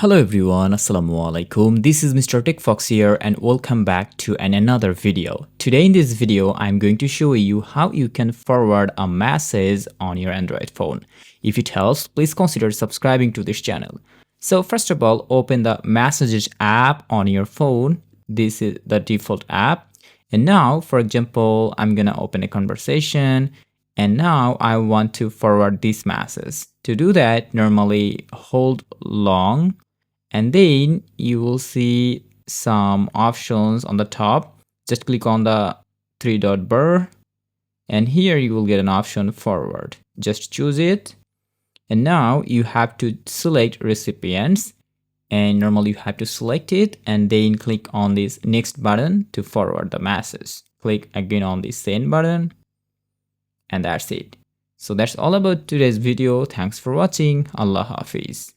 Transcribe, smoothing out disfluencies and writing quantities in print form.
Hello everyone, Assalamu alaikum. This is Mr. TECHFOX here and welcome back to another video. Today in this video, I'm going to show you how you can forward a message on your Android phone. If it helps, please consider subscribing to this channel. So first of all, open the Messages app on your phone. This is the default app. And now, for example, I'm gonna open a conversation and now I want to forward this message. To do that, normally hold long and then you will see some options on the top. Just click on the three dot bar and here you will get an option forward. Just choose it and now you have to select recipients and normally you have to select it and then click on this next button to forward the message. Click again on the send button and that's it. So that's all about today's video. Thanks for watching. Allah Hafiz.